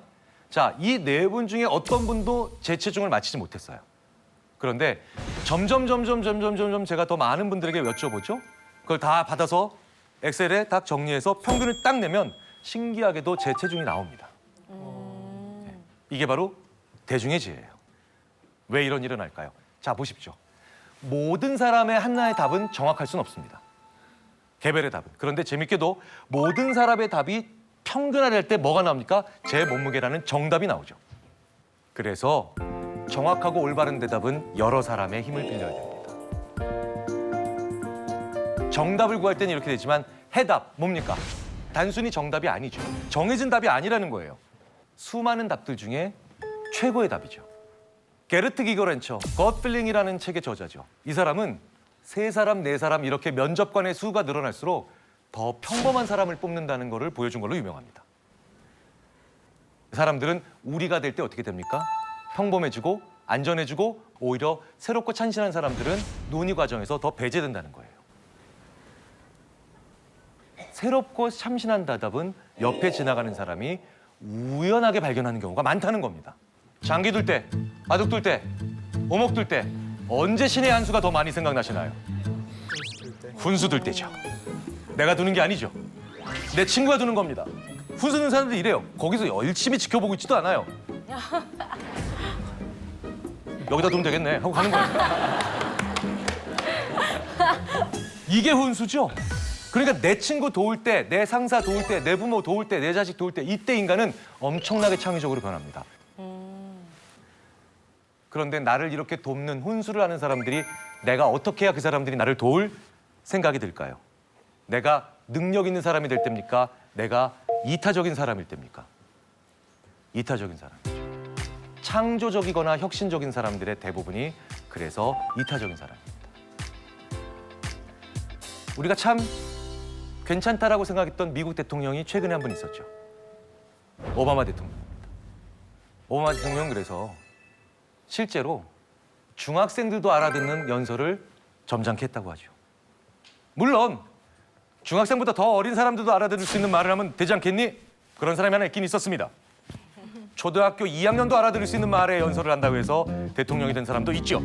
자, 이 네 분 중에 어떤 분도 제 체중을 맞히지 못했어요. 그런데 점점 제가 더 많은 분들에게 여쭤보죠. 그걸 다 받아서 엑셀에 딱 정리해서 평균을 딱 내면 신기하게도 제 체중이 나옵니다. 네. 이게 바로 대중의 지혜예요. 왜 이런 일은 할까요? 자, 보십시오. 모든 사람의 하나의 답은 정확할 수는 없습니다. 개별의 답은. 그런데 재밌게도 모든 사람의 답이 평균화될 때 뭐가 나옵니까? 제 몸무게라는 정답이 나오죠. 그래서 정확하고 올바른 대답은 여러 사람의 힘을 빌려야 됩니다. 정답을 구할 때는 이렇게 되지만 해답 뭡니까? 단순히 정답이 아니죠. 정해진 답이 아니라는 거예요. 수많은 답들 중에 최고의 답이죠. 게르트 기거렌처, 겉필링이라는 책의 저자죠. 이 사람은 3사람, 4사람 이렇게 면접관의 수가 늘어날수록 더 평범한 사람을 뽑는다는 것을 보여준 걸로 유명합니다. 사람들은 우리가 될 때 어떻게 됩니까? 평범해지고 안전해지고 오히려 새롭고 참신한 사람들은 논의 과정에서 더 배제된다는 거예요. 새롭고 참신한 대답은 옆에 지나가는 사람이 우연하게 발견하는 경우가 많다는 겁니다. 장기 둘 때, 바둑 둘 때, 오목 둘 때 언제 신의 한 수가 더 많이 생각나시나요? 훈수 둘 때죠. 내가 두는 게 아니죠. 내 친구가 두는 겁니다. 훈수 두는 사람들이 이래요. 거기서 열심히 지켜보고 있지도 않아요. 여기다 두면 되겠네 하고 가는 거예요. 이게 훈수죠. 그러니까 내 친구 도울 때, 내 상사 도울 때, 내 부모 도울 때, 내 자식 도울 때 이때 인간은 엄청나게 창의적으로 변합니다. 그런데 나를 이렇게 돕는 훈수를 하는 사람들이 내가 어떻게 해야 그 사람들이 나를 도울 생각이 들까요? 내가 능력 있는 사람이 될 때입니까? 내가 이타적인 사람일 때입니까? 이타적인 사람이죠. 창조적이거나 혁신적인 사람들의 대부분이 그래서 이타적인 사람입니다. 우리가 참 괜찮다라고 생각했던 미국 대통령이 최근에 한 분 있었죠. 오바마 대통령입니다. 오바마 대통령은 그래서 실제로 중학생들도 알아듣는 연설을 점잖게 했다고 하죠. 물론 중학생보다 더 어린 사람들도 알아들을 수 있는 말을 하면 되지 않겠니? 그런 사람이 하나 있긴 있었습니다. 초등학교 2학년도 알아들을 수 있는 말에 연설을 한다고 해서 대통령이 된 사람도 있죠.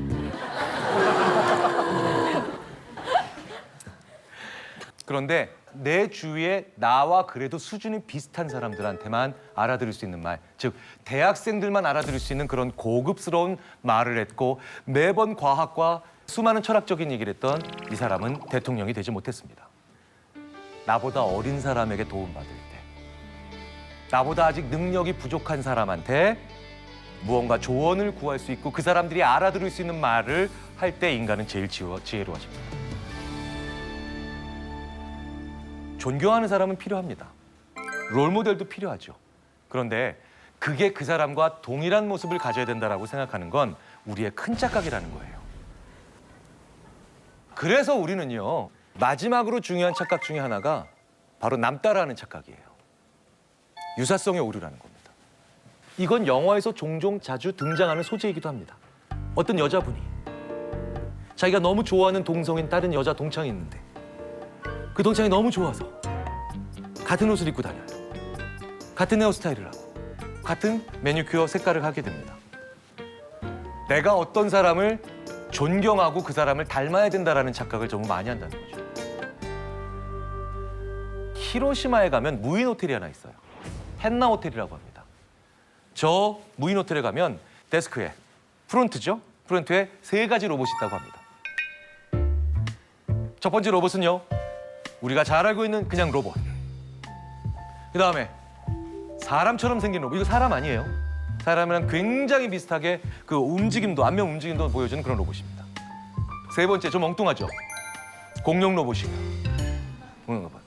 그런데 내 주위에 나와 그래도 수준이 비슷한 사람들한테만 알아들을 수 있는 말, 즉 대학생들만 알아들을 수 있는 그런 고급스러운 말을 했고 매번 과학과 수많은 철학적인 얘기를 했던 이 사람은 대통령이 되지 못했습니다. 나보다 어린 사람에게 도움받을 때, 나보다 아직 능력이 부족한 사람한테 무언가 조언을 구할 수 있고 그 사람들이 알아들을 수 있는 말을 할 때 인간은 제일 지혜로워집니다. 존경하는 사람은 필요합니다. 롤모델도 필요하죠. 그런데 그게 그 사람과 동일한 모습을 가져야 된다라고 생각하는 건 우리의 큰 착각이라는 거예요. 그래서 우리는요, 마지막으로 중요한 착각 중에 하나가 바로 남 따라하는 착각이에요. 유사성의 오류라는 겁니다. 이건 영화에서 종종 자주 등장하는 소재이기도 합니다. 어떤 여자분이 자기가 너무 좋아하는 동성인 다른 여자 동창이 있는데 그 동창이 너무 좋아서 같은 옷을 입고 다녀요. 같은 헤어스타일을 하고 같은 매니큐어 색깔을 하게 됩니다. 내가 어떤 사람을 존경하고 그 사람을 닮아야 된다라는 착각을 정말 많이 한다는 거죠. 히로시마에 가면 무인 호텔이 하나 있어요. 헨나 호텔이라고 합니다. 저 무인 호텔에 가면 데스크에 프론트죠. 프론트에 3가지 로봇이 있다고 합니다. 첫 번째 로봇은요, 우리가 잘 알고 있는 그냥 로봇. 그 다음에 사람처럼 생긴 로봇. 이거 사람 아니에요. 사람이랑 굉장히 비슷하게 그 움직임도, 안면 움직임도 보여주는 그런 로봇입니다. 3번째, 좀 엉뚱하죠. 공룡 로봇이에요. 공룡 로봇.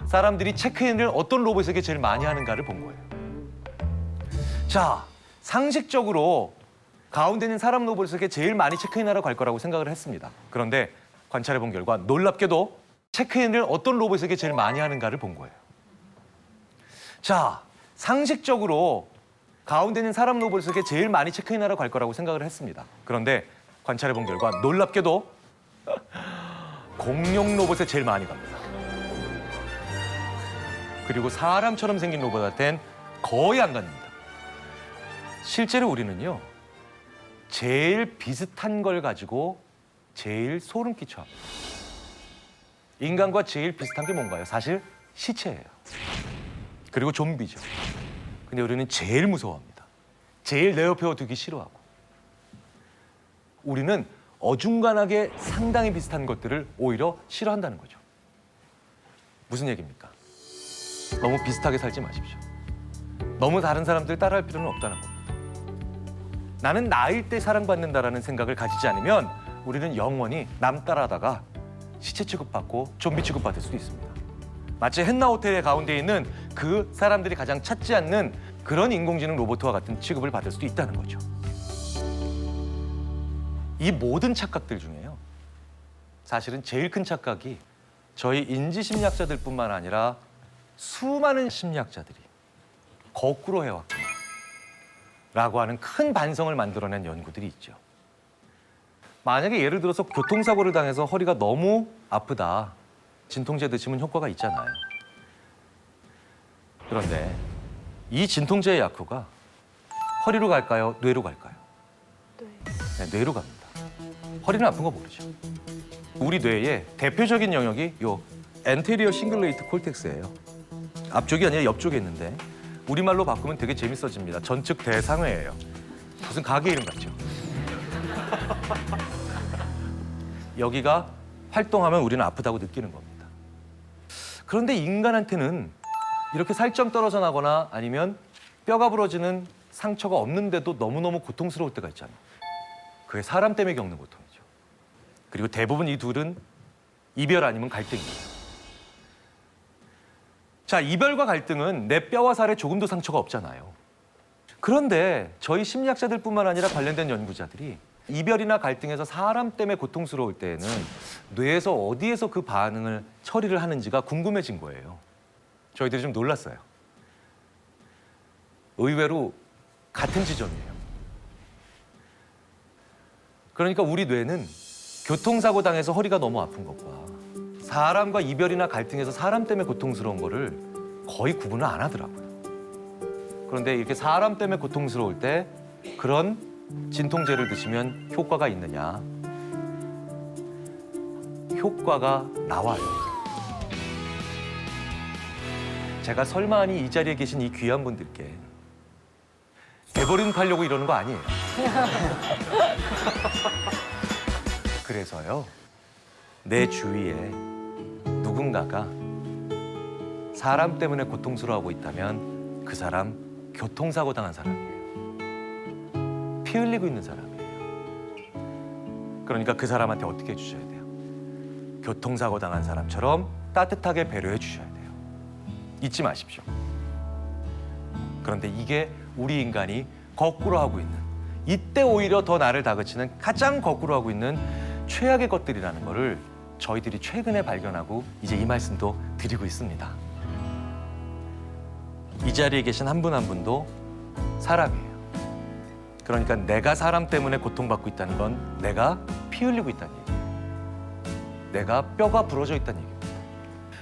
사람들이 체크인을 어떤 로봇에게 제일 많이 하는가를 본 거예요. 자, 상식적으로 가운데 있는 사람 로봇에게 제일 많이 체크인하러 갈 거라고 생각을 했습니다. 그런데 관찰해 본 결과 놀랍게도 체크인을 어떤 로봇에게 제일 많이 하는가를 본 거예요. 자, 상식적으로 가운데 있는 사람 로봇에게 제일 많이 체크인하러 갈 거라고 생각을 했습니다. 그런데 관찰해 본 결과 놀랍게도 공룡 로봇에 제일 많이 갑니다. 그리고 사람처럼 생긴 로봇한테는 거의 안 갑니다. 실제로 우리는요, 제일 비슷한 걸 가지고 제일 소름 끼쳐 합니다. 인간과 제일 비슷한 게 뭔가요? 사실 시체예요. 그리고 좀비죠. 근데 우리는 제일 무서워합니다. 제일 내 옆에 두기 싫어하고. 우리는 어중간하게 상당히 비슷한 것들을 오히려 싫어한다는 거죠. 무슨 얘기입니까? 너무 비슷하게 살지 마십시오. 너무 다른 사람들 따라할 필요는 없다는 겁니다. 나는 나일 때 사랑받는다라는 생각을 가지지 않으면 우리는 영원히 남 따라하다가 시체 취급받고 좀비 취급받을 수도 있습니다. 마치 헨나 호텔의 가운데 있는 그 사람들이 가장 찾지 않는 그런 인공지능 로봇과 같은 취급을 받을 수도 있다는 거죠. 이 모든 착각들 중에요, 사실은 제일 큰 착각이 저희 인지심리학자들뿐만 아니라 수많은 심리학자들이 거꾸로 해왔구나 라고 하는 큰 반성을 만들어낸 연구들이 있죠. 만약에 예를 들어서 교통사고를 당해서 허리가 너무 아프다, 진통제 드시면 효과가 있잖아요. 그런데 이 진통제의 약효가 허리로 갈까요? 뇌로 갈까요? 네, 뇌로 갑니다. 허리는 아픈 거 모르죠. 우리 뇌의 대표적인 영역이 요 엔테리어 싱글레이트 콜텍스예요. 앞쪽이 아니라 옆쪽에 있는데 우리말로 바꾸면 되게 재밌어집니다. 전측 대상회예요. 무슨 가게 이름 같죠? 여기가 활동하면 우리는 아프다고 느끼는 겁니다. 그런데 인간한테는 이렇게 살점 떨어져 나거나 아니면 뼈가 부러지는 상처가 없는데도 너무너무 고통스러울 때가 있잖아요. 그게 사람 때문에 겪는 고통이죠. 그리고 대부분 이 둘은 이별 아니면 갈등이에요. 자, 이별과 갈등은 내 뼈와 살에 조금도 상처가 없잖아요. 그런데 저희 심리학자들뿐만 아니라 관련된 연구자들이 이별이나 갈등에서 사람 때문에 고통스러울 때에는 뇌에서 어디에서 그 반응을 처리를 하는지가 궁금해진 거예요. 저희들이 좀 놀랐어요. 의외로 같은 지점이에요. 그러니까 우리 뇌는 교통사고 당해서 허리가 너무 아픈 것과 사람과 이별이나 갈등에서 사람 때문에 고통스러운 거를 거의 구분을 안 하더라고요. 그런데 이렇게 사람 때문에 고통스러울 때 그런 진통제를 드시면 효과가 있느냐? 효과가 나와요. 제가 설마하니 이 자리에 계신 이 귀한 분들께 에버린 팔려고 이러는 거 아니에요. 그래서요, 내 주위에 누군가가 사람 때문에 고통스러워하고 있다면 그 사람 교통사고 당한 사람이에요. 피 흘리고 있는 사람이에요. 그러니까 그 사람한테 어떻게 해주셔야 돼요? 교통사고 당한 사람처럼 따뜻하게 배려해 주셔야 돼요. 잊지 마십시오. 그런데 이게 우리 인간이 거꾸로 하고 있는, 이때 오히려 더 나를 다그치는 가장 거꾸로 하고 있는 최악의 것들이라는 거를 저희들이 최근에 발견하고 이제 이 말씀도 드리고 있습니다. 이 자리에 계신 한 분 한 분도 사람이에요. 그러니까 내가 사람 때문에 고통받고 있다는 건 내가 피 흘리고 있다는 얘기예요. 내가 뼈가 부러져 있다는 얘기입니다.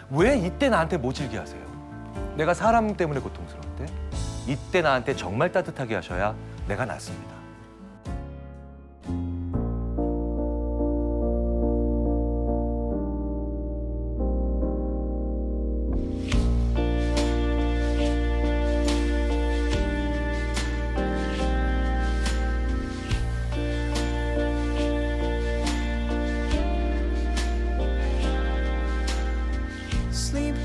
왜 이때 나한테 모질게 하세요? 내가 사람 때문에 고통스러울 때 이때 나한테 정말 따뜻하게 하셔야 내가 낫습니다. Sleep